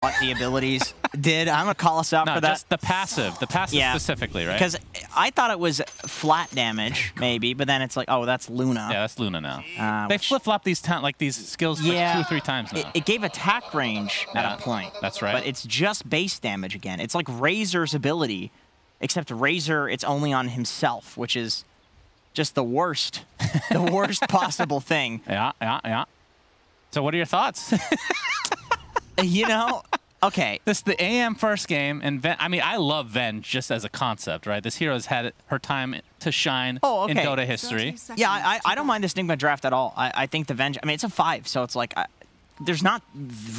what the abilities did. I'm gonna call us out for that. Just the passive specifically, right? Because I thought it was flat damage, maybe, but then it's like, oh, that's Luna. Yeah, that's Luna now. They flip-flop these skills like 2 or 3 times now. It gave attack range at a point. That's right. But it's just base damage again. It's like Razor's ability, except Razor, it's only on himself, which is just the worst, the worst possible thing. Yeah. So what are your thoughts? You know, okay. This is the AM first game, and Ven, I mean, I love Ven just as a concept, right? This hero's had her time to shine in Dota history. Yeah, I don't mind this Nigma draft at all. I think the Ven, I mean, it's a 5, so it's like, there's not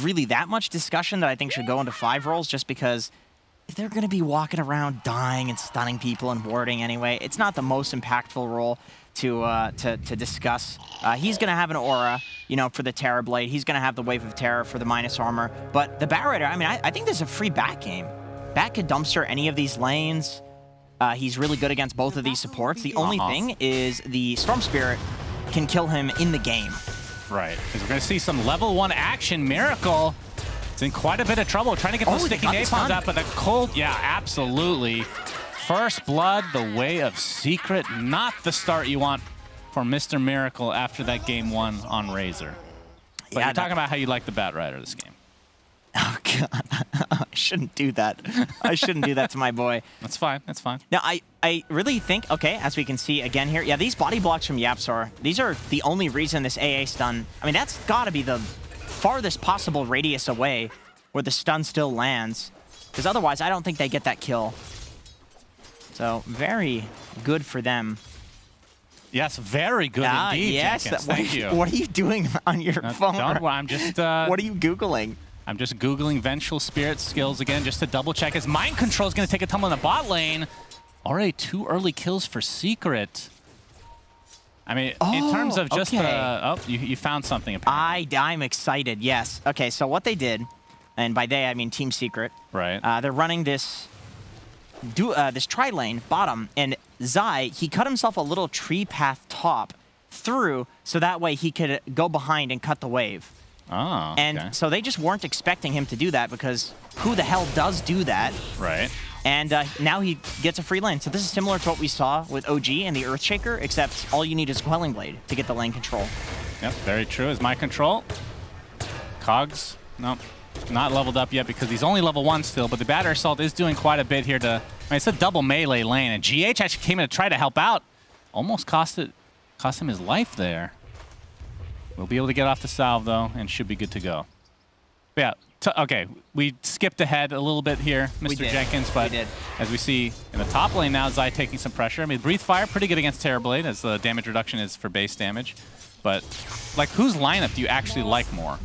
really that much discussion that I think should go into 5 roles just because they're going to be walking around dying and stunning people and warding anyway. It's not the most impactful role to discuss. He's going to have an aura, you know, for the Terror Blade. He's going to have the Wave of Terror for the minus armor. But the Bat Rider, I mean, I think there's a free Bat game. Bat could dumpster any of these lanes. He's really good against both of these supports. The only thing is the Storm Spirit can kill him in the game. Right, because we're going to see some level 1 action. Miracle, it's in quite a bit of trouble trying to get those sticky napalms out, but the cold, yeah, absolutely. First blood, the way of secret, not the start you want for Mr. Miracle after that game 1 on Razor. But you're talking about how you like the Bat Rider this game. Oh, God. I shouldn't do that. I shouldn't do that to my boy. That's fine. That's fine. Now, I really think, okay, as we can see again here, yeah, these body blocks from Yapsar, these are the only reason this AA stun, I mean, that's got to be the farthest possible radius away where the stun still lands. Because otherwise, I don't think they get that kill. So, very good for them. Yes, very good indeed, yes, Jenkins. Thank you. What are you doing on your phone? I'm just... what are you Googling? I'm just Googling Vengeful Spirit skills again just to double check. His Mind Control is going to take a tumble in the bot lane. Already 2 early kills for Secret. I mean, in terms of just oh, you found something apparently. I'm excited, yes. Okay, so what they did, and by they I mean Team Secret. Right. They're running this tri-lane bottom, and Zai, he cut himself a little tree path top through, so that way he could go behind and cut the wave. Oh, okay. And so they just weren't expecting him to do that because who the hell does do that? Right. And now he gets a free lane. So this is similar to what we saw with OG and the Earthshaker, except all you need is Quelling Blade to get the lane control. Yep, very true. Is my control. Cogs, nope, not leveled up yet because he's only level 1 still, but the Batter Assault is doing quite a bit here to, I mean, it's a double melee lane, and GH actually came in to try to help out. Almost cost him his life there. We'll be able to get off the salve, though, and should be good to go. But yeah, okay, we skipped ahead a little bit here, Mr. Jenkins, but as we see in the top lane now, Zai taking some pressure. I mean, Breathe Fire, pretty good against Terrorblade, as the damage reduction is for base damage. But, like, whose lineup do you actually like more?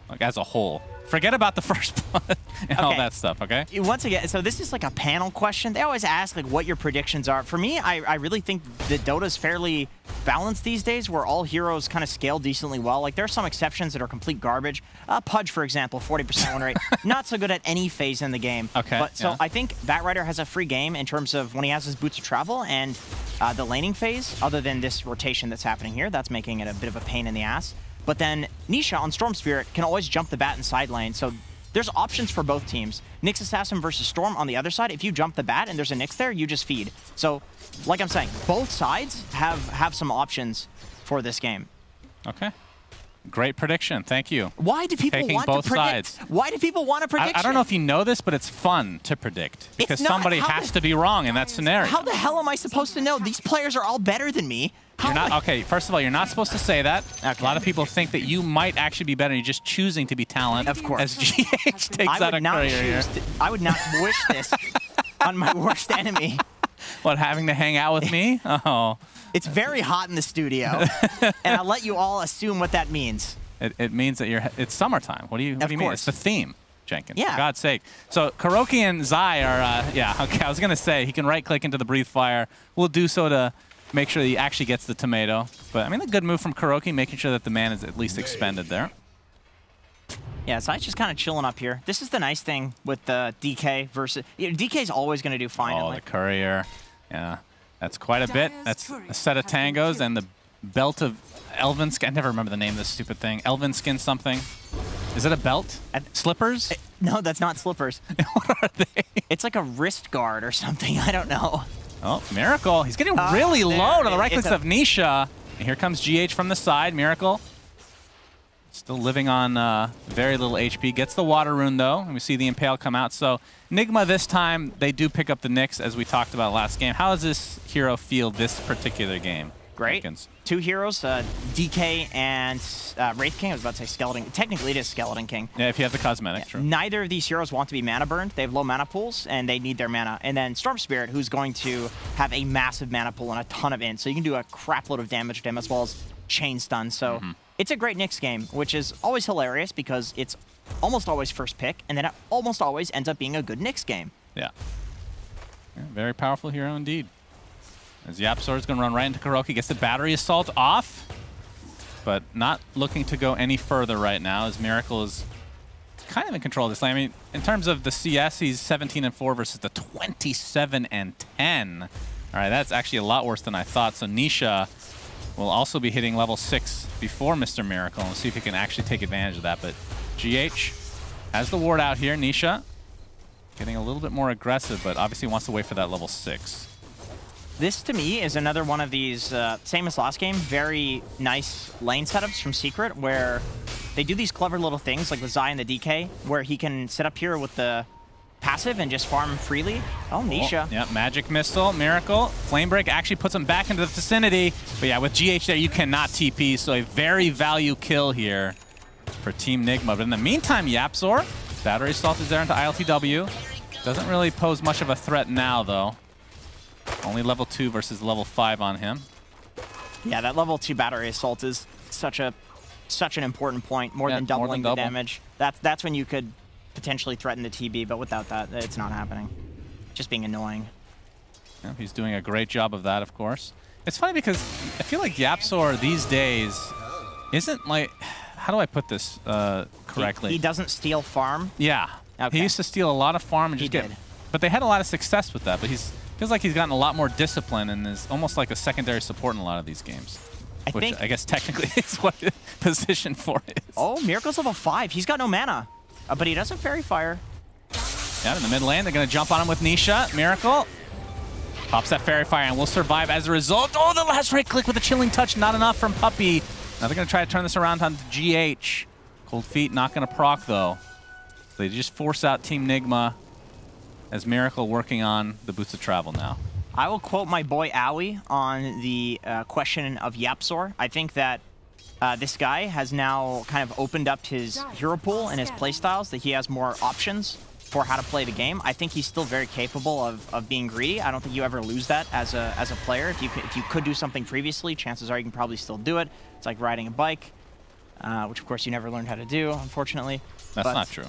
Like, as a whole. Forget about the first blood and all that stuff, okay? Once again, so this is like a panel question. They always ask like what your predictions are. For me, I really think that Dota's fairly balanced these days where all heroes kind of scale decently well. Like there are some exceptions that are complete garbage. Pudge, for example, 40% win rate. Not so good at any phase in the game. Okay. But so I think Bat Rider has a free game in terms of when he has his boots of travel and the laning phase, other than this rotation that's happening here. That's making it a bit of a pain in the ass. But then Nisha on Storm Spirit can always jump the bat in side lane, so there's options for both teams. Nyx Assassin versus Storm on the other side, if you jump the bat and there's a Nyx there, you just feed. So, like I'm saying, both sides have some options for this game. Okay. Great prediction. Thank you. Why do people want to predict? Sides. Why do people want a prediction? I don't know if you know this, but it's fun to predict because somebody has to be wrong in that scenario. How the hell am I supposed to know? These players are all better than me. You're not, okay, first of all, you're not supposed to say that. Okay. A lot of people think that you might actually be better. You're just choosing to be talent. Of course. As GH takes out a career here. I would not wish this on my worst enemy. What, having to hang out with me? Oh. It's very hot in the studio, and I'll let you all assume what that means. It means that it's summertime. What do you mean? It's the theme, Jenkins. Yeah. For God's sake. So Kuroki and Zai are, yeah, okay, I was going to say, he can right-click into the Breathe Fire. We'll do so to make sure that he actually gets the tomato. But, I mean, a good move from Kuroki, making sure that the man is at least expended there. Yeah, Zai's just kind of chilling up here. This is the nice thing with the DK versus... You know, DK's always going to do fine. Oh, the courier. Yeah, that's quite a bit. That's a set of tangos and the belt of Elven Skin. I never remember the name of this stupid thing. Elven Skin something Is it a belt? Slippers? No, that's not slippers. What are they? It's like a wrist guard or something. I don't know. Oh, Miracle. He's getting really low to the right clicks of Nisha. And here comes GH from the side. Miracle still living on very little HP. Gets the water rune, though. And we see the Impale come out. So Nigma this time, they do pick up the Nyx, as we talked about last game. How does this hero feel this particular game? Great. Two heroes, DK and Wraith King. I was about to say Skeleton. Technically, it is Skeleton King. Yeah, if you have the cosmetic, true. Neither of these heroes want to be mana burned. They have low mana pools, and they need their mana. And then Storm Spirit, who's going to have a massive mana pool and a ton of int. So you can do a crap load of damage to him, as well as chain stun. So it's a great Nyx game, which is always hilarious because it's almost always first pick, and then it almost always ends up being a good Nyx game. Yeah. Very powerful hero indeed. As YapzOr is going to run right into Kuroki, gets the battery assault off, but not looking to go any further right now, as Miracle is kind of in control of this lane. I mean, in terms of the CS, he's 17-4 versus the 27-10. All right, that's actually a lot worse than I thought. So Nisha will also be hitting level 6 before Mr. Miracle, and we'll see if he can actually take advantage of that. But GH has the ward out here. Nisha getting a little bit more aggressive, but obviously wants to wait for that level 6. This, to me, is another one of these, same as last game, very nice lane setups from Secret, where they do these clever little things, like with Zai and the DK, where he can sit up here with the passive and just farm freely. Oh, Nisha. Oh, yeah, Magic Missile, Miracle. Flame Break actually puts him back into the vicinity. But yeah, with GH there, you cannot TP, so a very value kill here for Team Nigma. But in the meantime, YapzOr, Battery Assault is there into ILTW. Doesn't really pose much of a threat now, though. Only level 2 versus level 5 on him. Yeah, that level 2 Battery Assault is such an important point, more than doubling the damage. That's when you could potentially threaten the TB, but without that, it's not happening. Just being annoying. Yeah, he's doing a great job of that, of course. It's funny because I feel like YapzOr these days isn't like... How do I put this correctly? He doesn't steal farm? Yeah. Okay. He used to steal a lot of farm and just get... But they had a lot of success with that, but feels like he's gotten a lot more discipline and is almost like a secondary support in a lot of these games. Which I guess technically is what his position for is. Oh, Miracle's level 5. He's got no mana. But he does have Fairy Fire. Yeah, in the mid lane, they're going to jump on him with Nisha. Miracle pops that Fairy Fire and will survive as a result. Oh, the last right click with a Chilling Touch, not enough from Puppey. Now they're going to try to turn this around on GH. Cold Feet not going to proc, though. So they just force out Team Nigma as Miracle working on the Boots of Travel now. I will quote my boy Owie on the question of YapzOr. I think that this guy has now kind of opened up his hero pool and his playstyles, that he has more options for how to play the game. I think he's still very capable of being greedy. I don't think you ever lose that as a player. If you could do something previously, chances are you can probably still do it. It's like riding a bike, which of course you never learned how to do, unfortunately. That's not true.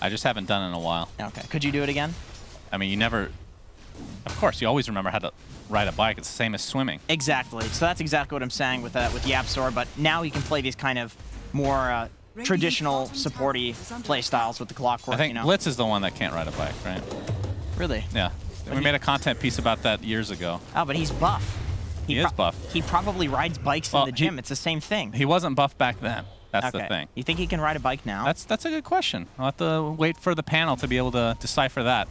I just haven't done it in a while. Okay. Could you do it again? I mean, you never... Of course, you always remember how to ride a bike. It's the same as swimming. Exactly. So that's exactly what I'm saying with YapzOr, but now you can play these kind of more traditional supporty play styles with the clockwork. I think Blitz is the one that can't ride a bike, right? Really? Yeah. We made a content piece about that years ago. Oh, but he's buff. He is buff. He probably rides bikes in the gym. It's the same thing. He wasn't buff back then. That's the thing. You think he can ride a bike now? That's a good question. I'll have to wait for the panel to be able to decipher that.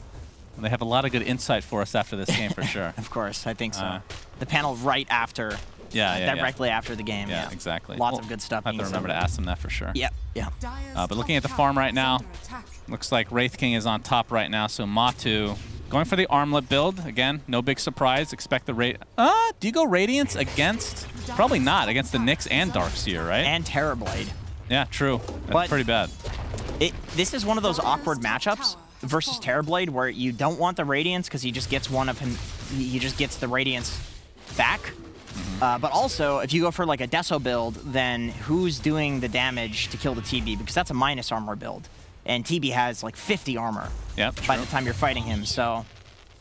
They have a lot of good insight for us after this game, for sure. Of course, I think so. The panel right after, directly after the game. Yeah, exactly. Lots of good stuff. I have to remember to ask them that for sure. Yeah. But looking at the farm right now, looks like Wraith King is on top right now. So Matu going for the armlet build. Again, no big surprise. Expect the rate. Do you go Radiance against? Probably not against the Nyx and Darkseer, right? And Terrorblade. Yeah, true. That's pretty bad. This is one of those awkward matchups versus Terrorblade where you don't want the Radiance because he just gets one of him. He just gets the Radiance back. But also, if you go for like a Deso build, then who's doing the damage to kill the TB? Because that's a minus armor build. And TB has like 50 armor by the time you're fighting him. So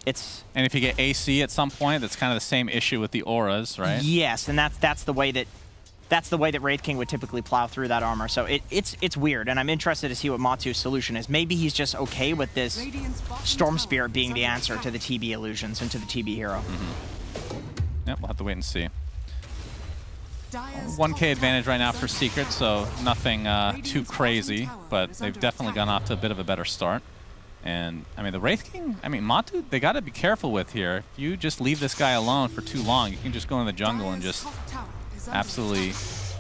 it's... And if you get AC at some point, that's kind of the same issue with the auras, right? Yes, and that's the way that Wraith King would typically plow through that armor. So it's weird, and I'm interested to see what Matu's solution is. Maybe he's just okay with this Storm Spirit being the answer to the TB illusions and to the TB hero. Yeah, we'll have to wait and see. 1K advantage right now for Secret, so nothing too crazy, but they've definitely gone off to a bit of a better start. And, I mean, the Wraith King, I mean, Matu, they got to be careful with here. If you just leave this guy alone for too long, you can just go in the jungle and just absolutely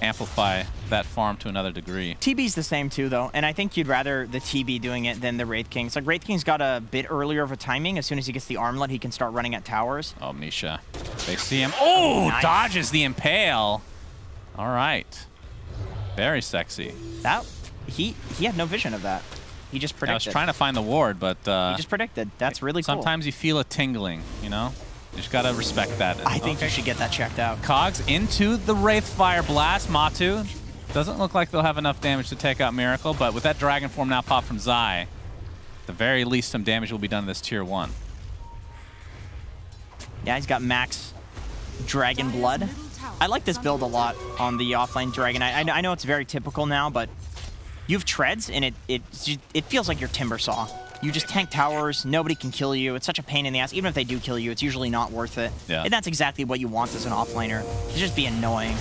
amplify that farm to another degree. TB's the same too, though, and I think you'd rather the TB doing it than the Wraith King. It's like Wraith King's got a bit earlier of a timing. As soon as he gets the armlet, he can start running at towers. Oh, Misha. They see him. Oh, nice. Dodges the Impale. All right. Very sexy. That he had no vision of that. He just predicted. I was trying to find the ward, but... he just predicted. That's really cool. Sometimes you feel a tingling, you know? You just gotta respect that. I think you should get that checked out. Cogs into the Wraith Fire Blast. Matu doesn't look like they'll have enough damage to take out Miracle, but with that Dragon Form now popped from Zai, at the very least some damage will be done to this Tier 1. Yeah, he's got max Dragon Blood. I like this build a lot on the offlane Dragon. I know it's very typical now, but you have treads, and it feels like your Timber Saw. You just tank towers, nobody can kill you. It's such a pain in the ass. Even if they do kill you, it's usually not worth it. Yeah. And that's exactly what you want as an offlaner. To just be annoying.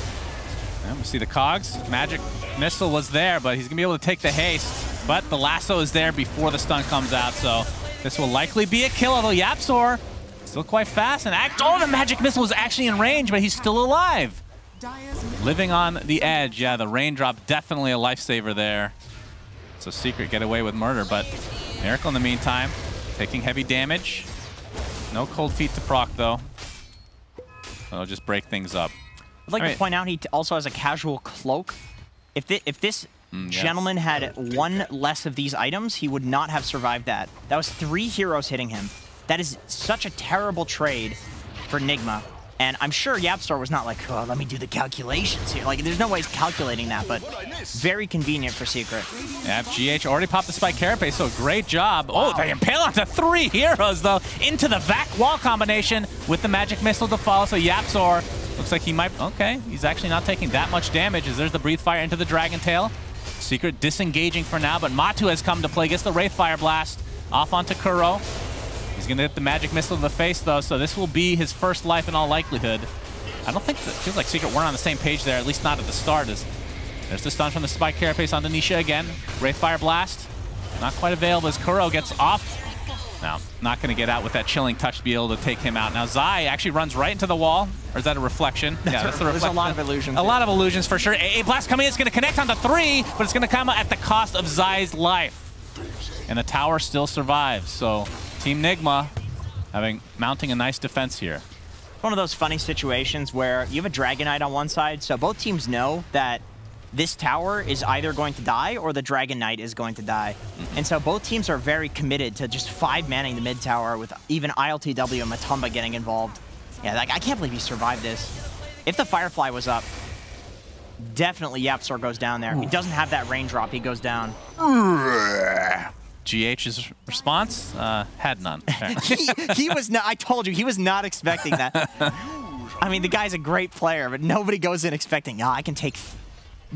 Yeah, we see the Cogs. Magic Missile was there, but he's going to be able to take the haste. But the lasso is there before the stun comes out, so this will likely be a kill, although Yapzor still quite fast. And the Magic Missile was actually in range, but he's still alive. Living on the edge. Yeah, the raindrop, definitely a lifesaver there. So Secret get away with murder, but Miracle in the meantime, taking heavy damage. No cold feet to proc, though. It'll just break things up. I'd like to point out he also has a casual cloak. If this gentleman had one less of these items, he would not have survived that. That was 3 heroes hitting him. That is such a terrible trade for Nigma. And I'm sure Yapzor was not like, oh, let me do the calculations here. Like, there's no way he's calculating that, but very convenient for Secret. Yeah, GH already popped the Spike Carapace, so great job. Wow. Oh, they impale onto 3 heroes, though, into the Vac Wall combination with the Magic Missile to follow. So Yapzor looks like he might, okay, he's actually not taking that much damage as there's the Breathe Fire into the Dragon Tail. Secret disengaging for now, but Matu has come to play, gets the Wraith Fire Blast off onto Kuro. He's going to hit the Magic Missile in the face, though, so this will be his first life in all likelihood. I don't think it feels like Secret weren't on the same page there, at least not at the start. There's the stun from the Spike Carapace onto Nisha again. Wraith Fire Blast. Not quite available as Kuro gets off. Now, not going to get out with that chilling touch to be able to take him out. Now, Zai actually runs right into the wall. Or is that a reflection? Yeah, that's the reflection. There's a lot of illusions. A lot of illusions for sure. A Blast coming in. It's going to connect onto 3, but it's going to come at the cost of Zai's life. And the tower still survives, so Team Nigma mounting a nice defense here. One of those funny situations where you have a Dragon Knight on one side, so both teams know that this tower is either going to die or the Dragon Knight is going to die. And so both teams are very committed to just 5-manning the mid tower with even ILTW and Matumba getting involved. Yeah, like, I can't believe he survived this. If the Firefly was up, definitely Yapzor goes down there. He doesn't have that raindrop, he goes down. GH's response had none. he was not. I told you, he was not expecting that. I mean, the guy's a great player, but nobody goes in expecting, I can take.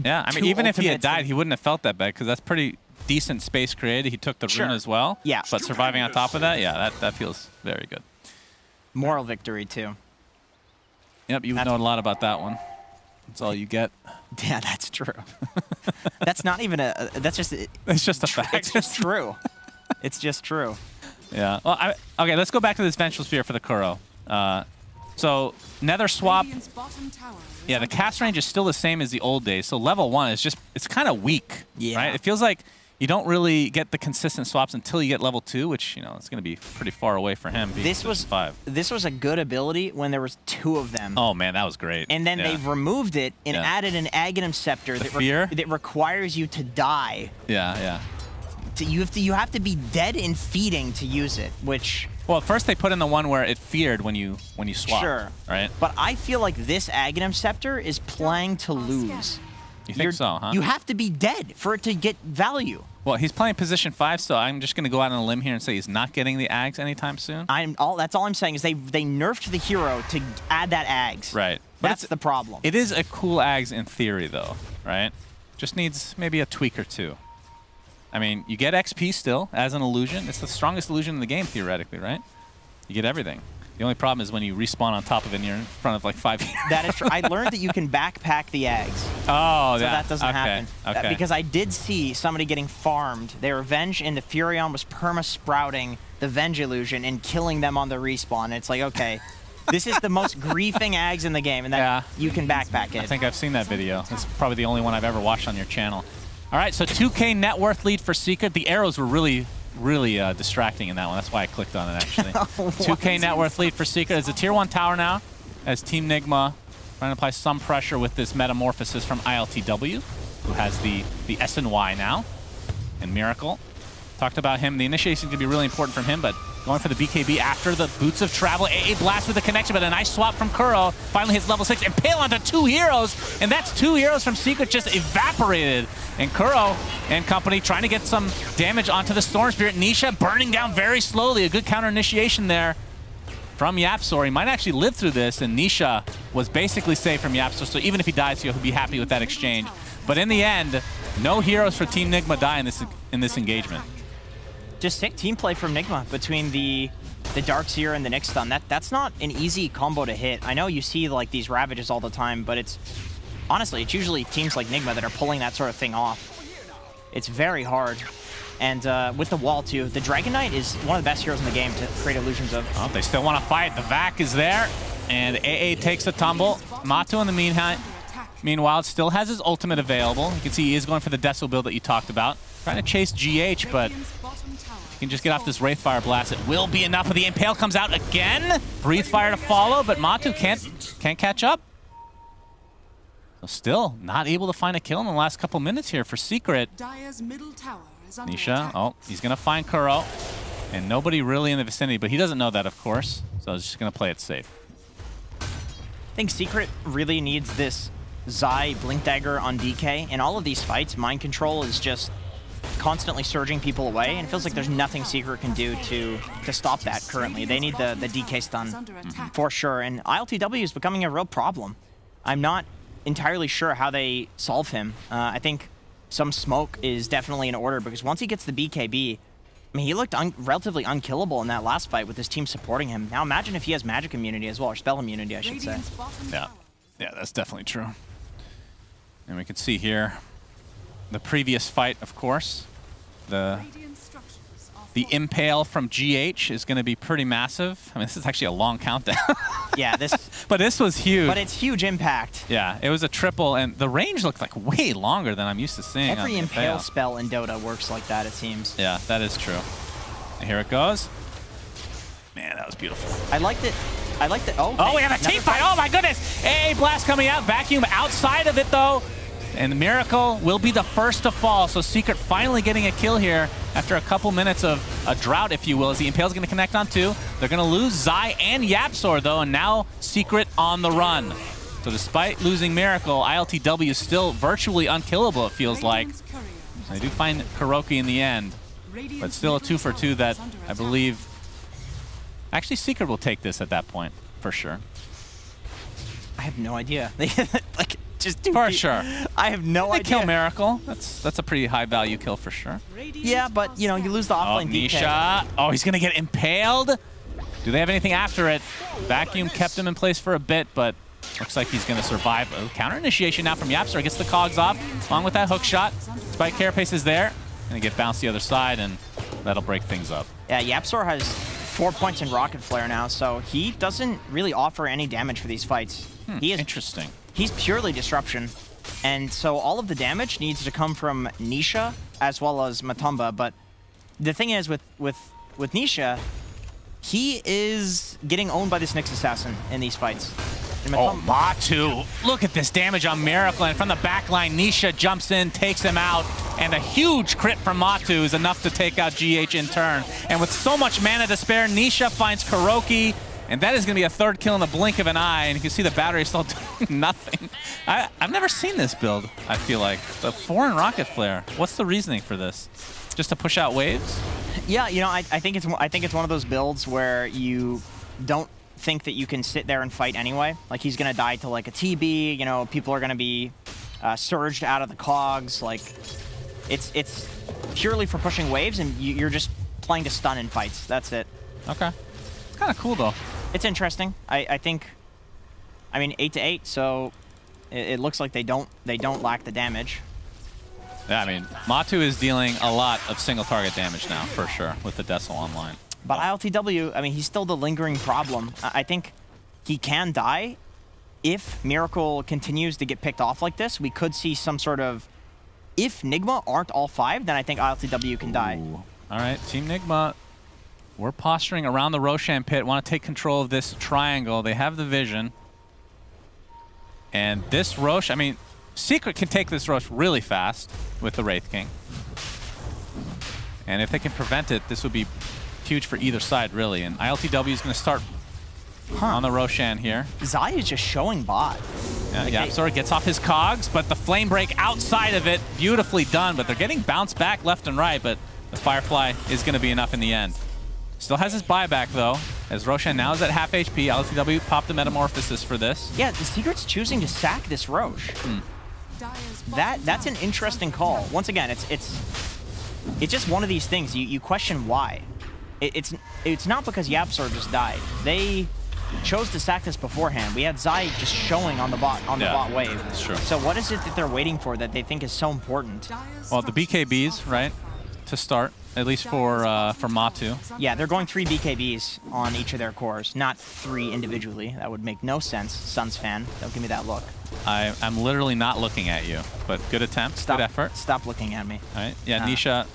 Yeah, I mean, even if he had died, he wouldn't have felt that bad because that's pretty decent space created. He took the rune as well. Yeah. But surviving on top of that, yeah, that feels very good. Moral victory too. Yep, you know a lot about that one. That's all you get. Yeah, that's true. That's not even a. That's just. It's just a fact. It's just true. It's just true. Yeah. Well, okay. Let's go back to this Vengeful Sphere for the Kuro. So Nether swap. Yeah, the cast range is still the same as the old days. So level 1 is just it's kind of weak. Yeah. Right. It feels like you don't really get the consistent swaps until you get level 2, which, you know, it's going to be pretty far away for him. This was a good ability when there was 2 of them. Oh man, that was great. And then they removed it and added an Aghanim Scepter that requires you to die. Yeah, yeah. You have to be dead and feeding to use it, which. Well, first they put in the one where it feared when you swap. Sure. Right. But I feel like this Aghanim Scepter is playing to lose. You think so, huh? You have to be dead for it to get value. Well, he's playing position 5, so I'm just going to go out on a limb here and say he's not getting the Ags anytime soon. That's all I'm saying is they nerfed the hero to add that Ags. Right. That's the problem. It is a cool Ags in theory, though, right? Just needs maybe a tweak or 2. I mean, you get XP still as an illusion. It's the strongest illusion in the game, theoretically, right? You get everything. The only problem is when you respawn on top of it and you're in front of like 5 heroes. That is true. I learned that you can backpack the eggs. Oh, so that doesn't happen. Okay. Because I did see somebody getting farmed. Their Venge and the Furion was perma-sprouting the Venge illusion and killing them on the respawn. It's like, okay, this is the most griefing eggs in the game, and that you can backpack it. I think I've seen that video. It's probably the only one I've ever watched on your channel. All right, so 2K net worth lead for Secret. The arrows were really distracting in that one. That's why I clicked on it, actually. 2K net worth lead for Secret. It's a tier 1 tower now, as Team Nigma trying to apply some pressure with this metamorphosis from ILTW, who has the S and Y now. And Miracle. Talked about him. The initiation could be really important from him, but going for the BKB after the Boots of Travel. AA blast with the connection, but a nice swap from Kuro. Finally hits level 6. Impale onto 2 heroes, and that's 2 heroes from Secret just evaporated. And Kuro and company trying to get some damage onto the Storm Spirit. Nisha burning down very slowly. A good counter initiation there from Yapzor. He might actually live through this, and Nisha was basically safe from Yapzor, so even if he dies, he'll be happy with that exchange. But in the end, no heroes for Team Nigma die in this engagement. Just sick team play from Nigma between the Darkseer and the Nyx Stun. That's not an easy combo to hit. I know you see like these Ravages all the time, but honestly, it's usually teams like Nigma that are pulling that sort of thing off. It's very hard. And with the wall, too, the Dragon Knight is one of the best heroes in the game to create illusions of. Oh, they still want to fight. The Vac is there, and AA takes a tumble. Matu in the meanwhile still has his ultimate available. You can see he is going for the Deso build that you talked about. Trying to chase GH, but if he can just get off this Wraithfire Blast, it will be enough. But the Impale comes out again. Breathe Fire to follow, but Matu can't catch up. So still not able to find a kill in the last couple minutes here for Secret. Nisha, oh, he's going to find Kuro. And nobody really in the vicinity, but he doesn't know that, of course. So he's just going to play it safe. I think Secret really needs this Zai Blink Dagger on DK. In all of these fights, Mind Control is just constantly surging people away, and it feels like there's nothing Secret can do to stop that currently. They need the DK stun for sure, and ILTW is becoming a real problem. I'm not entirely sure how they solve him. I think some smoke is definitely in order, because once he gets the BKB, I mean, he looked relatively unkillable in that last fight with his team supporting him. Now imagine if he has magic immunity as well, or spell immunity, I should say. Yeah, that's definitely true. And we can see here the previous fight, of course. The Impale from GH is going to be pretty massive. I mean, this is actually a long countdown. Yeah, but this was huge. But it's huge impact. Yeah, it was a triple, and the range looked like way longer than I'm used to seeing. Every Impale spell in Dota works like that, it seems. Yeah, that is true. And here it goes. Man, that was beautiful. I liked it. Oh, we have a team fight. Oh, my goodness. AA Blast coming out. Vacuum outside of it, though. And the Miracle will be the first to fall. So Secret finally getting a kill here after a couple minutes of a drought, if you will, as the Impale's going to connect on 2. They're going to lose Zai and Yapzor, though, and now Secret on the run. So despite losing Miracle, ILTW is still virtually unkillable, it feels like. They do find Kuroki in the end, but still a 2-for-2 that I believe... Actually, Secret will take this at that point, for sure. I have no idea. Like, just for sure. I have no idea. Kill Miracle. That's a pretty high value kill for sure. Yeah, but you know, you lose the offlane DK. Nisha. Oh, he's gonna get impaled. Do they have anything after it? Vacuum kept him in place for a bit, but looks like he's gonna survive. Oh, counter initiation now from Yapzor. Gets the cogs off, along with that hook shot. Spike Carapace is there. Gonna get bounced the other side, and that'll break things up. Yeah, Yapzor has 4 points in Rocket Flare now, so he doesn't really offer any damage for these fights. He is interesting. He's purely disruption, and so all of the damage needs to come from Nisha as well as Matumba. But the thing is, with Nisha, he is getting owned by this Nyx Assassin in these fights. Oh, Matu! Look at this damage on Miracle, and from the back line, Nisha jumps in, takes him out, and a huge crit from Matu is enough to take out GH in turn. And with so much mana to spare, Nisha finds Kuroki. And that is going to be a 3rd kill in the blink of an eye, and you can see the battery still doing nothing. I've never seen this build, I feel like. The 4 in Rocket Flare. What's the reasoning for this? Just to push out waves? Yeah, you know, I think it's one of those builds where you don't think that you can sit there and fight anyway. Like, he's going to die to, like, a TB, you know, people are going to be surged out of the cogs. Like, it's purely for pushing waves, and you're just playing to stun in fights. That's it. Okay. It's kind of cool, though. It's interesting. I think, I mean, 8-8, so it looks like they don't lack the damage. Yeah, I mean, Matu is dealing a lot of single target damage now, for sure, with the Dessel online. But ILTW, I mean, he's still the lingering problem. I think he can die. If Miracle continues to get picked off like this, we could see some sort of... If Nigma aren't all 5, then I think ILTW can die. All right, Team Nigma, we're posturing around the Roshan pit, want to take control of this triangle. They have the vision. And this Rosh, I mean, Secret can take this Rosh really fast with the Wraith King. And if they can prevent it, this would be huge for either side, really. And ILTW is going to start on the Roshan here. Zai is just showing bot. Yeah, Yapzor gets off his cogs, but the flame break outside of it, beautifully done. But they're getting bounced back left and right, but the Firefly is going to be enough in the end. Still has his buyback, though, as Roshan now is at half HP. ILTW popped the Metamorphosis for this. Yeah, the Secret's choosing to sack this Rosh. That's an interesting call. Once again, it's just one of these things. You question why. It's not because Yapzor just died. They chose to sack this beforehand. We had Zai just showing on the bot wave. That's true. So what is it that they're waiting for that they think is so important? Well, the BKBs, right, to start, at least for Matu. Yeah, they're going 3 BKBs on each of their cores, not 3 individually. That would make no sense. Suns fan, don't give me that look. I'm literally not looking at you, but good attempt, good effort. Stop looking at me. All right, yeah, Nisha.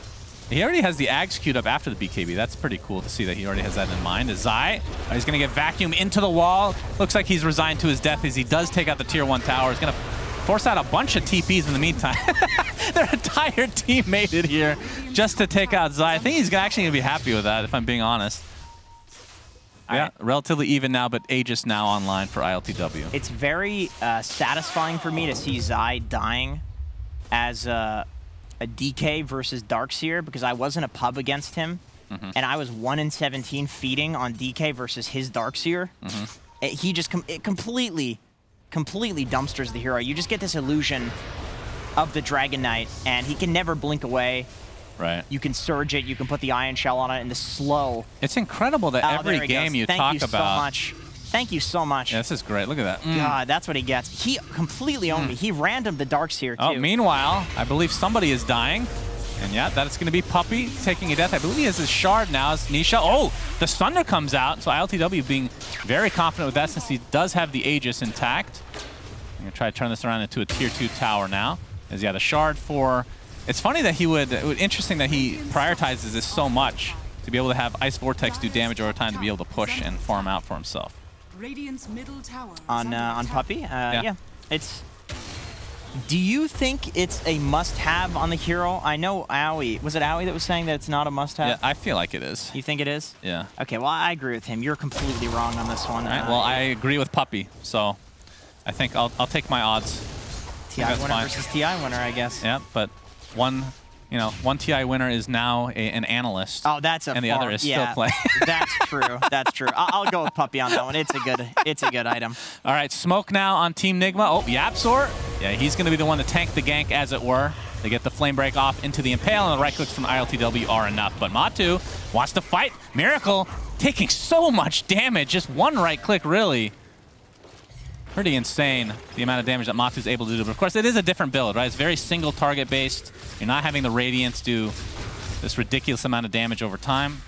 He already has the Ags queued up after the BKB. That's pretty cool to see that he already has that in mind. Zai, he's going to get vacuumed into the wall. Looks like he's resigned to his death as he does take out the Tier 1 tower. He's going to force out a bunch of TPs in the meantime. Their entire team made it here just to take out Zai. I think he's actually going to be happy with that, if I'm being honest. Yeah, relatively even now, but Aegis now online for ILTW. It's very satisfying for me to see Zai dying as a DK versus Darkseer, because I was in a pub against him, and I was 1 in 17 feeding on DK versus his Darkseer. He just completely dumpsters the hero. You just get this illusion of the Dragon Knight, and he can never blink away. Right. You can surge it, you can put the Ion Shell on it, and the slow. It's incredible that every game you talk about. Thank you so much. Thank you so much. Yeah, this is great. Look at that. God, that's what he gets. He completely owned me. He randomed the Darkseer, too. Oh, meanwhile, I believe somebody is dying. And yeah, that's going to be Puppey taking a death. I believe he has his shard now. It's Nisha. Oh, the Thunder comes out. So ILTW being very confident with that since he does have the Aegis intact. I'm going to try to turn this around into a Tier 2 tower now. As yeah, the shard for... It's funny that he would... Interesting that he prioritizes this so much to be able to have Ice Vortex do damage over time to be able to push and farm out for himself. On Puppey? Yeah. It's... Do you think it's a must-have on the hero? I know Aoi. Was it Aoi that was saying that it's not a must-have? Yeah, I feel like it is. You think it is? Yeah. Okay, well, I agree with him. You're completely wrong on this one. All right, well, I agree with Puppey, so I think I'll take my odds. TI winner versus TI winner, I guess. Yeah, but one TI winner is now an analyst. Oh, that's a and the other is still playing. That's true. That's true. I'll go with Puppey on that one. It's a good item. All right, Smoke now on Team Nigma. Oh, Yapzor. Yeah, he's going to be the one to tank the gank, as it were. They get the flame break off into the Impale, and the right clicks from ILTW are enough. But Matu wants to fight. Miracle taking so much damage. Just one right click, really. Pretty insane, the amount of damage that Matu's able to do. But of course, it is a different build, right? It's very single target based. You're not having the Radiance do this ridiculous amount of damage over time.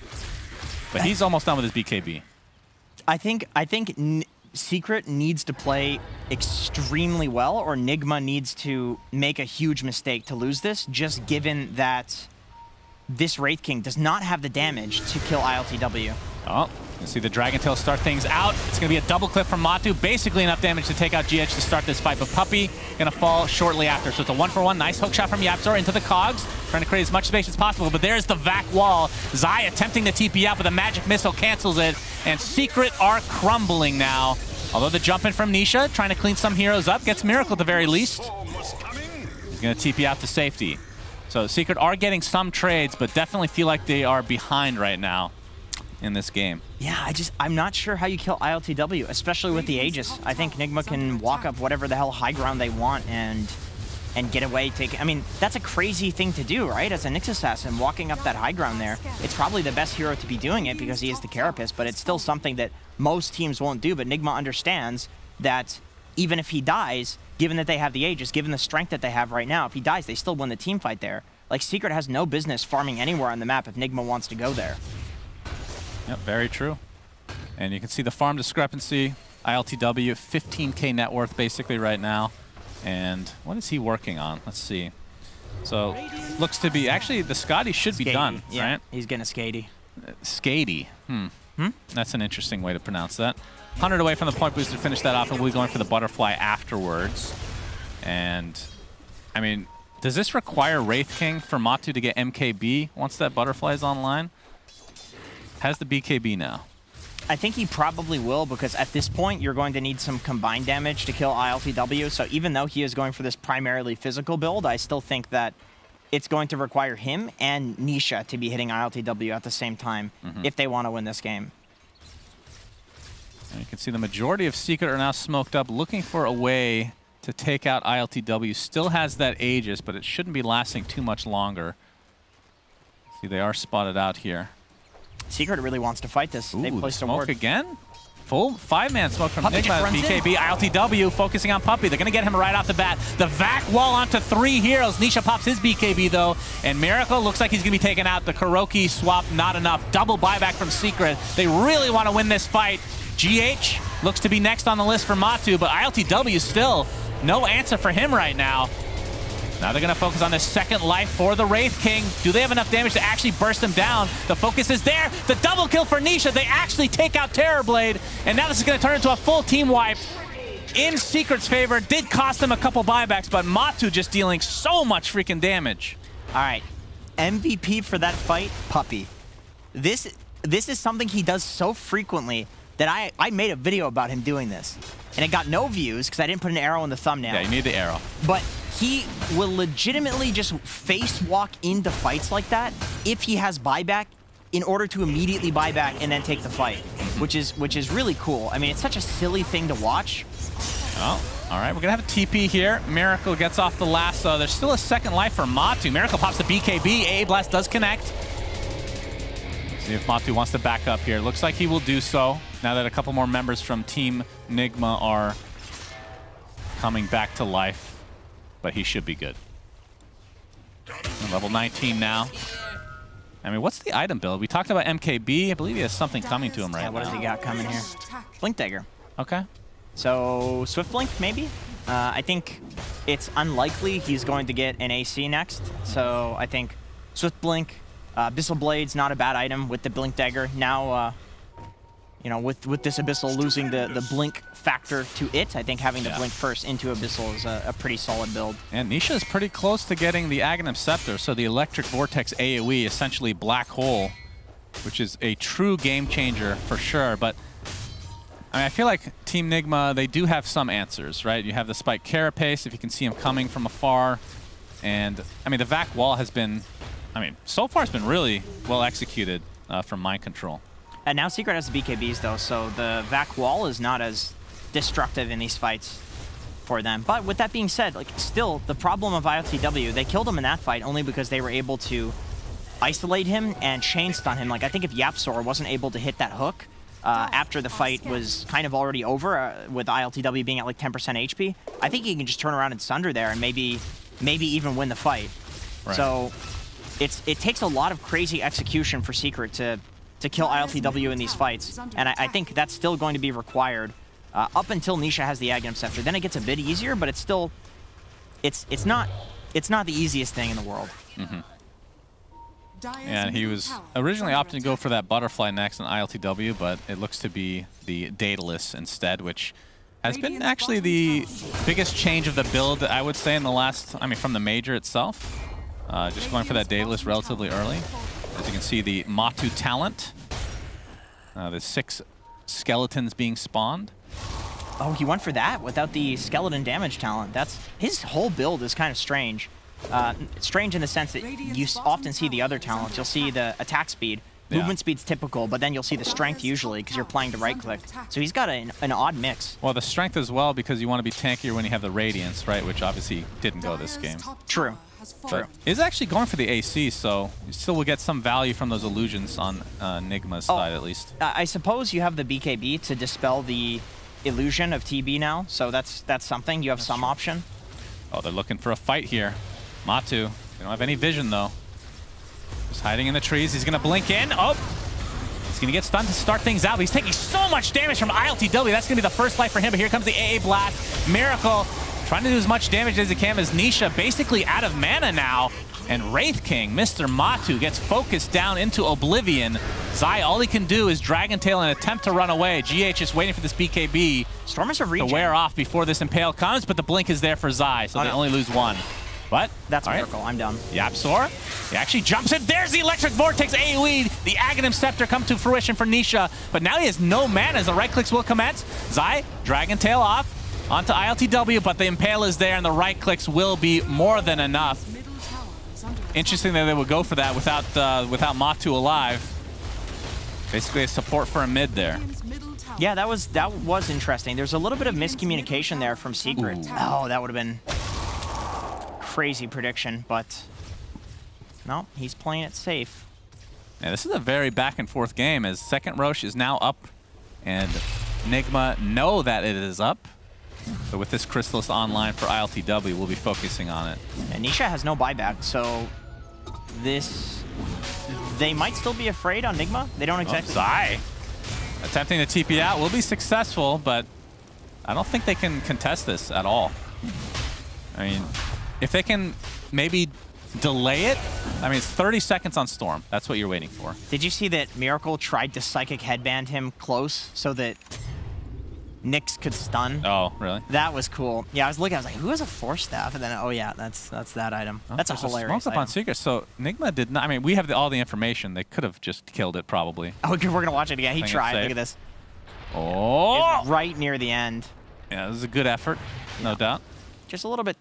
But he's almost done with his BKB. I think Secret needs to play extremely well, or Nigma needs to make a huge mistake to lose this, just given that this Wraith King does not have the damage to kill ILTW. Oh, you see the Dragon Tail start things out. It's going to be a double clip from Matu. Basically enough damage to take out GH to start this fight, but Puppey going to fall shortly after. So it's a 1-for-1. Nice hook shot from Yapzor into the cogs, trying to create as much space as possible, but there's the vac wall. Zai attempting to TP out, but the magic missile cancels it, and Secret are crumbling now. Although the jump in from Nisha, trying to clean some heroes up, gets Miracle at the very least. He's going to TP out to safety. So Secret are getting some trades, but definitely feel like they are behind right now in this game. Yeah, I'm not sure how you kill ILTW, especially with the Aegis. I think Nigma can walk up whatever the hell high ground they want, and and get away. I mean, that's a crazy thing to do, right? As a Nyx assassin, walking up that high ground there, it's probably the best hero to be doing it because he is the carapace, but it's still something that most teams won't do. But Nigma understands that even if he dies, given that they have the Aegis, given the strength that they have right now, if he dies, they still win the team fight there. Like, Secret has no business farming anywhere on the map if Nigma wants to go there. Yep, very true. And you can see the farm discrepancy. ILTW, 15K net worth basically right now. And what is he working on? Let's see. So, looks to be, actually, the Scotty should be done, yeah, right? He's getting a Skady. Skady. That's an interesting way to pronounce that. 100 away from the point boost to finish that off, and we'll be going for the butterfly afterwards. And, I mean, does this require Wraith King for Matu to get MKB once that butterfly is online? Has the BKB now. I think he probably will, because at this point, you're going to need some combined damage to kill ILTW. So even though he is going for this primarily physical build, I still think that it's going to require him and Nisha to be hitting ILTW at the same time if they want to win this game. And you can see the majority of Secret are now smoked up, looking for a way to take out ILTW. Still has that Aegis, but it shouldn't be lasting too much longer. See, they are spotted out here. Secret really wants to fight this. Ooh, they placed a smoke ward again? Full 5-man smoke from Puppey Nigma, BKB, ILTW focusing on Puppey. They're going to get him right off the bat. The vac wall onto 3 heroes. Nisha pops his BKB though, and Miracle looks like he's going to be taken out. The Kuroki swap, not enough. Double buyback from Secret. They really want to win this fight. GH looks to be next on the list for Matu, but ILTW still no answer for him right now. Now they're going to focus on the second life for the Wraith King. Do they have enough damage to actually burst him down? The focus is there. The double kill for Nisha. They actually take out Terrorblade. And now this is going to turn into a full team wipe in Secret's favor. Did cost them a couple buybacks, but Matu just dealing so much freaking damage. All right. MVP for that fight, Puppey. This is something he does so frequently that I made a video about him doing this. And it got no views because I didn't put an arrow in the thumbnail. Yeah, you need the arrow. But he will legitimately just face walk into fights like that if he has buyback in order to immediately buy back and then take the fight, which is really cool. I mean, it's such a silly thing to watch. Oh, all right. We're going to have a TP here. Miracle gets off the lasso. There's still a second life for Matu. Miracle pops the BKB. AA Blast does connect. See if Matu wants to back up here. Looks like he will do so now that a couple more members from Team Nigma are coming back to life. But he should be good. Level 19 now. I mean, what's the item build? We talked about MKB. I believe he has something coming to him right now. What does he got coming here? Blink Dagger. Okay. So, Swift Blink, maybe? I think it's unlikely he's going to get an AC next. So, I think Swift Blink, Abyssal Blade's not a bad item with the Blink Dagger. Now, you know, with this Abyssal losing the Blink factor to it, I think having the Blink first into Abyssal is a pretty solid build. And Nisha is pretty close to getting the Aghanim Scepter, so the Electric Vortex AoE, essentially Black Hole, which is a true game changer for sure. But I mean, I feel like Team Nigma, they do have some answers, right? You have the Spike Carapace, if you can see him coming from afar. And, I mean, the Vac Wall has been, I mean, so far it's been really well executed from Mind Control. And now Secret has the BKBs, though, so the Vac Wall is not as destructive in these fights for them. But with that being said, like, still, the problem of ILTW, they killed him in that fight only because they were able to isolate him and chain stun him. Like, I think if Yapsor wasn't able to hit that hook after the fight was kind of already over, with ILTW being at like 10% HP, I think he can just turn around and sunder there and maybe even win the fight. Right. So it takes a lot of crazy execution for Secret to kill ILTW in these fights, and I think that's still going to be required up until Nisha has the Aghanim Scepter. Then it gets a bit easier, but it's still, it's not the easiest thing in the world. Yeah, he was originally opting to go for that Butterfly next on ILTW, but it looks to be the Daedalus instead, which has been actually the biggest change of the build, I would say, in the last, I mean, from the Major itself. Just going for that Daedalus relatively early. As you can see, the Matu talent. The 6 skeletons being spawned. Oh, he went for that without the skeleton damage talent. That's his whole build is kind of strange. Strange in the sense that you often see the other talents. You'll see the attack speed, Movement speed's typical, but then you'll see the strength usually because you're playing to right-click. So he's got an odd mix. Well, the strength as well because you want to be tankier when you have the Radiance, right? Which obviously didn't go this game. True. But is actually going for the AC, so you still will get some value from those illusions on Nigma's side at least. I suppose you have the BKB to dispel the illusion of TB now, so that's something. You have some option. Oh, they're looking for a fight here. Matu, they don't have any vision though. Just hiding in the trees. He's going to blink in. Oh! He's going to get stunned to start things out. But he's taking so much damage from ILTW. That's going to be the first life for him. But here comes the AA Blast. Miracle trying to do as much damage as he can as Nisha basically out of mana now. And Wraith King, Mr. Matu, gets focused down into Oblivion. Zai, all he can do is Dragon Tail and attempt to run away. GH is waiting for this BKB to wear off before this Impale comes. But the blink is there for Zai, so they only lose one. But that's Miracle. I'm done. Yapzor, he actually jumps in. There's the Electric Vortex AoE. The Aghanim Scepter come to fruition for Nisha, but now he has no mana as the right clicks will commence. Zai, Dragon Tail off onto ILTW, but the Impale is there and the right clicks will be more than enough. Interesting that they would go for that without Matu alive. Basically a support for a mid there. Yeah, that was interesting. There's a little bit of miscommunication there from Secret. Ooh. Oh, that would have been crazy prediction, but no, he's playing it safe. Yeah, this is a very back and forth game as second Roche is now up and Nigma know that it is up. So with this Chrysalis online for ILTW, we'll be focusing on it. And Nisha has no buyback, so they might still be afraid on Nigma. They don't exactly. Zai attempting to TP out will be successful, but I don't think they can contest this at all. I mean, if they can maybe delay it, I mean, it's 30 seconds on Storm. That's what you're waiting for. Did you see that Miracle tried to Psychic Headband him close so that Nyx could stun? Oh, really? That was cool. Yeah, I was looking, I was like, who has a Force Staff? And then, oh yeah, that's that item. Oh, that's a hilarious item. Up on Secret. So Nigma did not, I mean, we have all the information. They could have just killed it probably. Oh, we're going to watch it again. He tried. Look at this. Oh! It's right near the end. Yeah, this is a good effort, no doubt. Just a little bit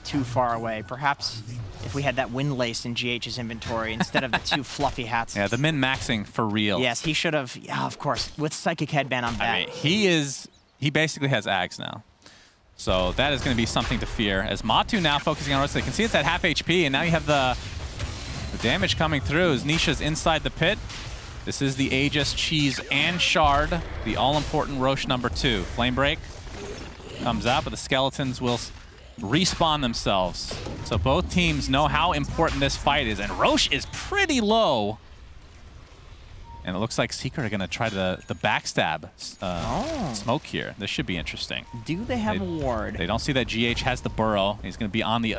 too far away. Perhaps if we had that Windlace in GH's inventory instead of the two fluffy hats. Yeah, the min-maxing for real. Yes, he should have. Yeah, of course, with Psychic Headband on back. I mean, he basically has Ags now. So that is going to be something to fear. As Matu now focusing on Rosa, you can see it's at half HP, and now you have the damage coming through as Nisha's inside the pit. This is the Aegis, Cheese, and Shard, the all-important Roche #2. Flame Break comes out, but the skeletons will respawn themselves. So both teams know how important this fight is, and Roche is pretty low. And it looks like Secret are going to try the backstab smoke here. This should be interesting. Do they have a ward? They don't see that GH has the burrow. He's going to be on the,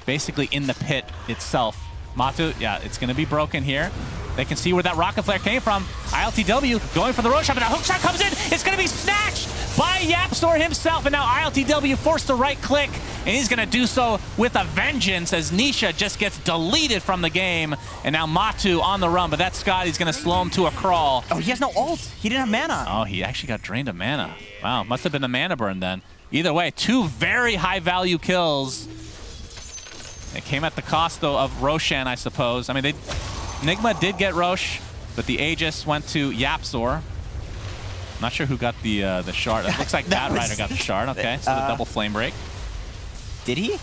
basically in the pit itself. Matu, yeah, it's going to be broken here. They can see where that rocket flare came from. ILTW going for the road shot, but a hook shot comes in. It's going to be snatched by Yapzor himself, and now ILTW forced to right click, and he's going to do so with a vengeance as Nisha just gets deleted from the game, and now Matu on the run, but that Scott, he's going to slow him to a crawl. Oh, he has no ult. He didn't have mana. Oh, he actually got drained of mana. Wow, must have been a mana burn then. Either way, two very high-value kills. It came at the cost, though, of Roshan, I suppose. I mean, Nigma did get Roche, but the Aegis went to Yapzor. Not sure who got the shard. It looks like Batrider got the shard. Okay, so the double flame break. Did he?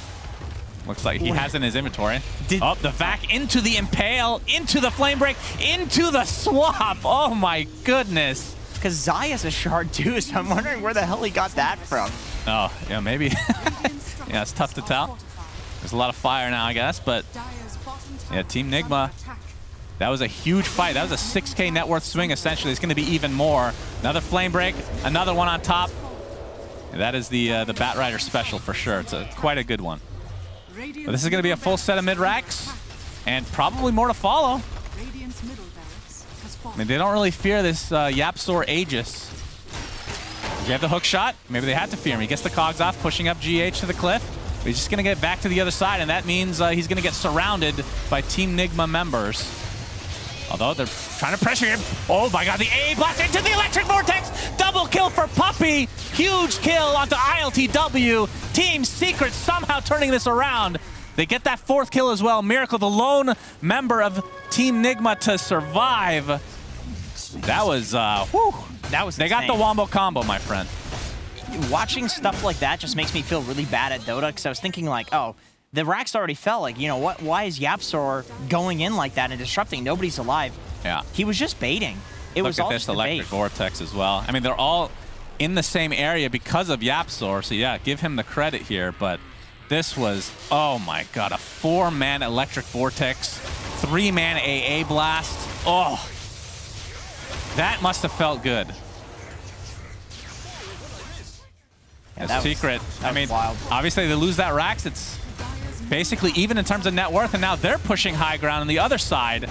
Looks like he has in his inventory. Oh, the vac into the impale, into the flame break, into the swap. Oh my goodness. Because Zai has a shard too, so I'm wondering where the hell he got that from. Oh, yeah, maybe. Yeah, it's tough to tell. There's a lot of fire now, I guess, but yeah, Team Nigma. That was a huge fight. That was a 6K net worth swing, essentially. It's going to be even more. Another flame break, another one on top. And that is the Batrider special for sure. It's quite a good one. But this is going to be a full set of mid-racks, and probably more to follow. I mean, they don't really fear this Yapzor Aegis. You have the hook shot. Maybe they had to fear him. He gets the cogs off, pushing up GH to the cliff. But he's just going to get back to the other side, and that means he's going to get surrounded by Team Nigma members. Although they're trying to pressure him. Oh my god, the A blast into the electric vortex! Double kill for Puppey! Huge kill onto ILTW. Team Secret somehow turning this around. They get that 4th kill as well. Miracle, the lone member of Team Nigma to survive. That was, whew. That was They insane. got the wombo combo, my friend. Watching stuff like that just makes me feel really bad at Dota, because I was thinking like, oh, the racks already fell. Like, you know, what? Why is Yapsor going in like that and disrupting? Nobody's alive. Yeah. He was just baiting. It was Look all at this just a electric bait. vortex as well. I mean, they're all in the same area because of Yapsor, so yeah, give him the credit here, but this was, oh my god, a 4-man electric vortex, 3-man AA blast. Oh, that must have felt good. Yeah, Secret, I mean, wild. obviously they lose that Rax, it's basically even in terms of net worth, and now they're pushing high ground on the other side.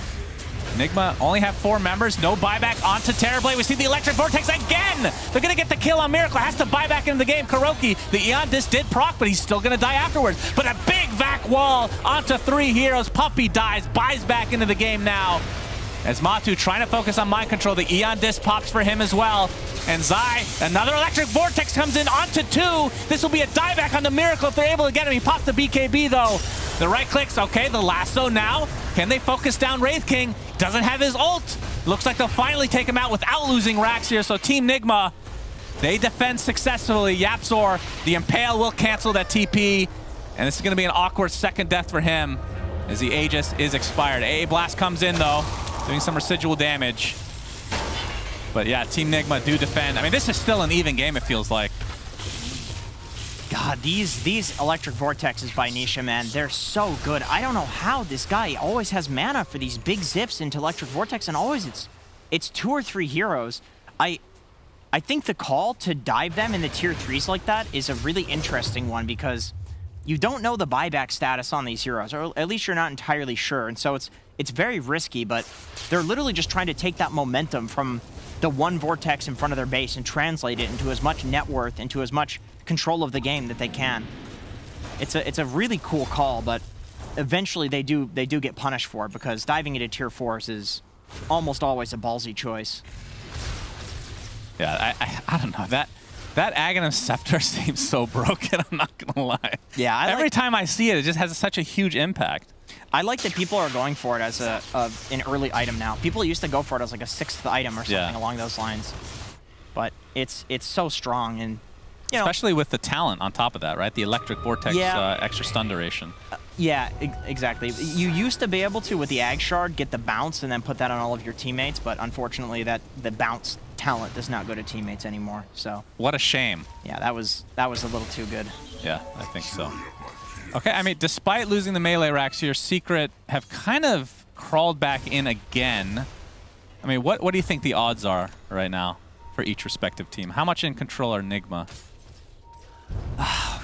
Nigma only have 4 members, no buyback onto Terrorblade. We see the electric vortex again. They're gonna get the kill on Miracle, has to buy back into the game. Kuroki, the Eon Disc did proc, but he's still gonna die afterwards. But a big vac wall onto 3 heroes. Puppy dies, buys back into the game now. As Matu trying to focus on mind control, the Eon Disc pops for him as well. And Zai, another electric vortex comes in onto 2. This will be a dieback on the Miracle if they're able to get him. He pops the BKB though. The right clicks, okay, the lasso now. Can they focus down Wraith King? Doesn't have his ult. Looks like they'll finally take him out without losing Rax here. So Team Nigma, they defend successfully. Yapsor, the Impale will cancel that TP. And this is gonna be an awkward second death for him as the Aegis is expired. AA Blast comes in though, doing some residual damage. But yeah, Team Nigma do defend. I mean, this is still an even game, it feels like. God, these electric vortexes by Nisha, man, they're so good. I don't know how this guy always has mana for these big zips into electric vortex, and always it's 2 or 3 heroes. I think the call to dive them in the tier 3s like that is a really interesting one, because you don't know the buyback status on these heroes, or at least you're not entirely sure, and so it's very risky, but they're literally just trying to take that momentum from the one vortex in front of their base and translate it into as much net worth, into as much control of the game that they can. It's a really cool call, but eventually they do get punished for it, because diving into tier 4s is almost always a ballsy choice. Yeah, I don't know. That Aghanim Scepter seems so broken, I'm not gonna lie. Yeah, every time I see it, it just has such a huge impact. I like that people are going for it as an early item now. People used to go for it as like a 6th item or something along those lines. But it's so strong, and you know, especially with the talent on top of that, right? The electric vortex extra stun duration. Yeah, exactly. You used to be able to, with the Ag Shard, get the bounce and then put that on all of your teammates, but unfortunately the bounce talent does not go to teammates anymore. So what a shame. Yeah, that was a little too good. Yeah, I think so. Okay, I mean, despite losing the melee racks here, Secret have kind of crawled back in again. I mean, what do you think the odds are right now for each respective team? How much in control are Nigma?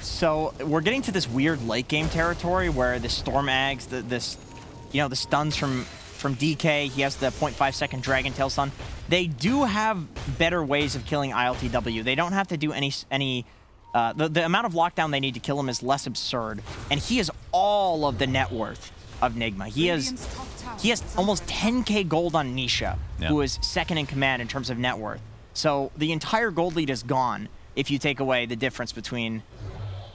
So we're getting to this weird late game territory where the Storm Ags, the stuns from DK, he has the 0.5-second Dragon Tail stun. They do have better ways of killing ILTW. They don't have to do any the amount of lockdown they need to kill him is less absurd, and he has all of the net worth of Nigma. He has almost 10k gold on Nisha, who is second in command in terms of net worth. So the entire gold lead is gone if you take away the difference between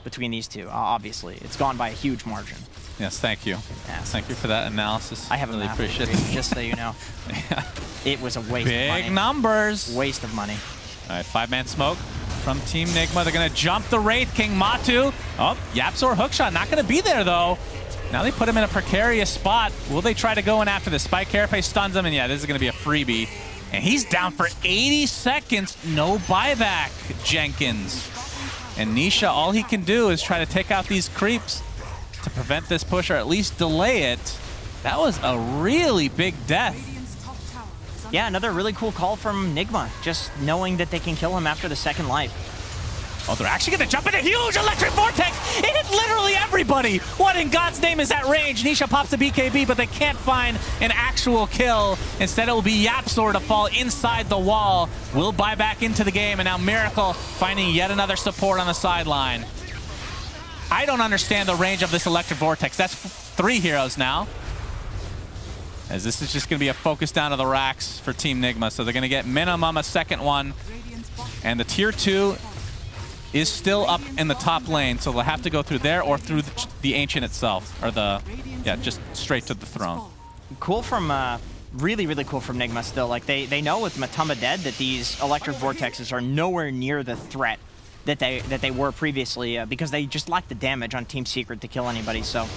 these two. Obviously, it's gone by a huge margin. Yes, thank you. Yes. Thank you for that analysis. I have really appreciate it. Just so you know. Yeah. It was a waste of money. Big numbers. Waste of money. All right, 5-man smoke from Team Nigma. They're going to jump the Wraith King. Matu. Oh, Yapsor hookshot. Not going to be there, though. Now they put him in a precarious spot. Will they try to go in after this? Spike Carapace stuns him, and yeah, this is going to be a freebie. And he's down for 80 seconds. No buyback, Jenkins. And Nisha, all he can do is try to take out these creeps to prevent this push, or at least delay it. That was a really big death. Yeah, another really cool call from Nigma, just knowing that they can kill him after the second life. Oh, they're actually going to jump in a huge electric vortex. It hit literally everybody. What in God's name is at range? Nisha pops the BKB, but they can't find an actual kill. Instead, it will be Yapsor to fall inside the wall. Will buy back into the game, and now Miracle finding yet another support on the sideline. I don't understand the range of this electric vortex. That's 3 heroes now. As this is just going to be a focus down to the racks for Team Nigma. So they're going to get minimum a second one. And the tier 2 is still up in the top lane, so they'll have to go through there or through the Ancient itself, or just straight to the throne. Cool from, really, really cool from Nigma still. Like, they know with Matumba dead that these Electric Vortexes are nowhere near the threat that they were previously, because they just lack the damage on Team Secret to kill anybody. So,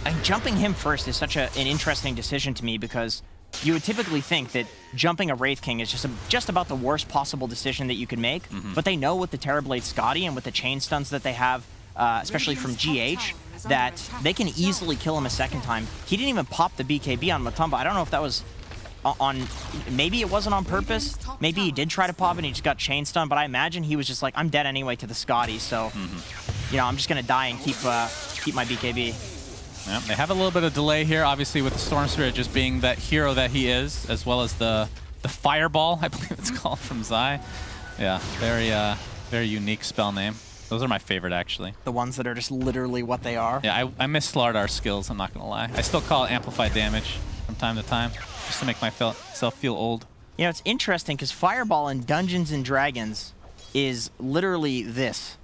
and jumping him first is such an interesting decision to me, because you would typically think that jumping a Wraith King is just about the worst possible decision that you could make, but they know with the Terrorblade Scotty and with the chain stuns that they have, especially from GH, that they can easily kill him a second time. He didn't even pop the BKB on Matumba. I don't know if that was maybe it wasn't on purpose. Maybe he did try to pop it and he just got chain stunned, but I imagine he was just like, I'm dead anyway to the Scotty, so, you know, I'm just going to die and keep my BKB. Yeah, they have a little bit of delay here, obviously, with the Storm Spirit just being that hero that he is, as well as the Fireball, I believe it's called, from Zai. Yeah, very unique spell name. Those are my favorite, actually. The ones that are just literally what they are? Yeah, I miss Slardar's skills, I'm not going to lie. I still call it amplified damage from time to time, just to make myself feel old. You know, it's interesting, because Fireball in Dungeons & Dragons is literally this.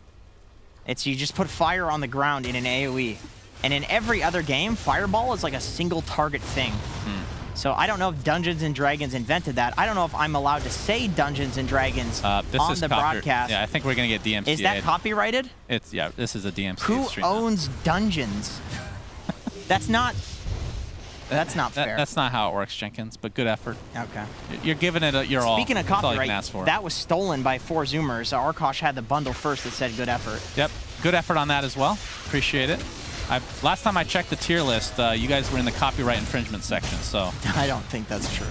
It's you just put fire on the ground in an AoE. And in every other game, Fireball is like a single target thing. So I don't know if Dungeons & Dragons invented that. I don't know if I'm allowed to say Dungeons & Dragons on the broadcast. Yeah, I think we're going to get DMCA'd. Is that copyrighted? Yeah, this is a DMCA. Who owns Dungeons? That's not fair. That's not how it works, Jenkins, but good effort. Okay. You're giving it your all. Speaking of That's all you copyright, can ask for. that was stolen by 4 Zoomers. Arkosh had the bundle first that said good effort. Yep, good effort on that as well. Appreciate it. Last time I checked the tier list, you guys were in the copyright infringement section, so. I don't think that's true.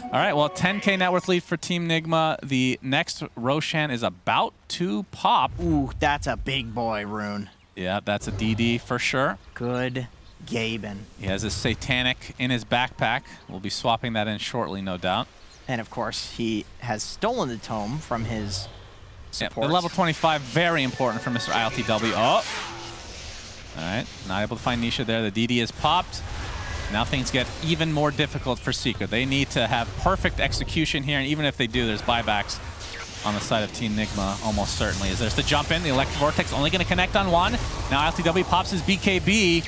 All right, well, 10K net worth lead for Team Nigma. The next Roshan is about to pop. Ooh, that's a big boy, Rune. Yeah, that's a DD for sure. Good Gaben. He has his Satanic in his backpack. We'll be swapping that in shortly, no doubt. And of course, he has stolen the tome from his support. Yep, the level 25, very important for Mr. ILTW. Oh! All right, not able to find Nisha there. The DD is popped. Now things get even more difficult for Secret. They need to have perfect execution here, and even if they do, there's buybacks on the side of Team Nigma, almost certainly. As there's the jump in, the Electric Vortex only going to connect on one. Now ILTW pops his BKB.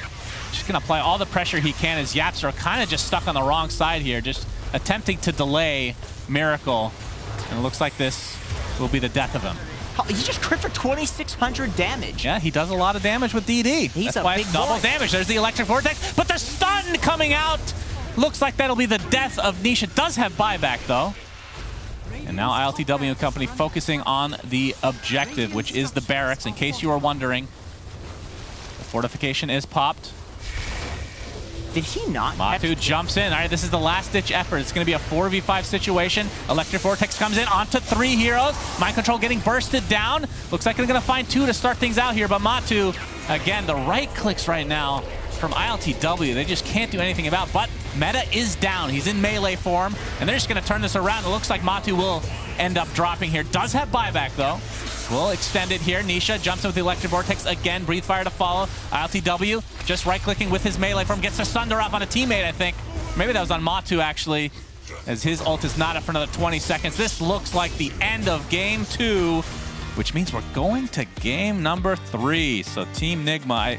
Just going to apply all the pressure he can as Yaps are kind of just stuck on the wrong side here, just attempting to delay Miracle. And it looks like this will be the death of him. He just crit for 2,600 damage. Yeah, he does a lot of damage with DD. He's That's why it's double damage. There's the Electric Vortex, but the stun coming out. Looks like that'll be the death of Nisha. Does have buyback, though. And now ILTW and company focusing on the objective, which is the barracks. In case you are wondering, the fortification is popped. Did he not? Matu jumps in. All right, this is the last-ditch effort. It's going to be a 4v5 situation. Electric Vortex comes in onto 3 heroes. Mind Control getting bursted down. Looks like they're going to find 2 to start things out here, but Matu, again, the right clicks right now from ILTW. They just can't do anything about, but Meta is down. He's in melee form, and they're just going to turn this around. It looks like Matu will end up dropping here. Does have buyback, though. Will extend it here. Nisha jumps in with the Electric Vortex again. Breathe Fire to follow. ILTW just right-clicking with his melee form. Gets the Sunder off on a teammate, I think. Maybe that was on Matu, actually, as his ult is not up for another 20 seconds. This looks like the end of game 2, which means we're going to game number 3. So Team Nigma, I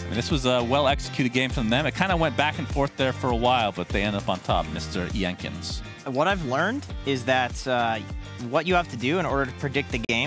mean, this was a well-executed game from them. It kind of went back and forth there for a while, but they end up on top, Mr. Jenkins. What I've learned is that what you have to do in order to predict the game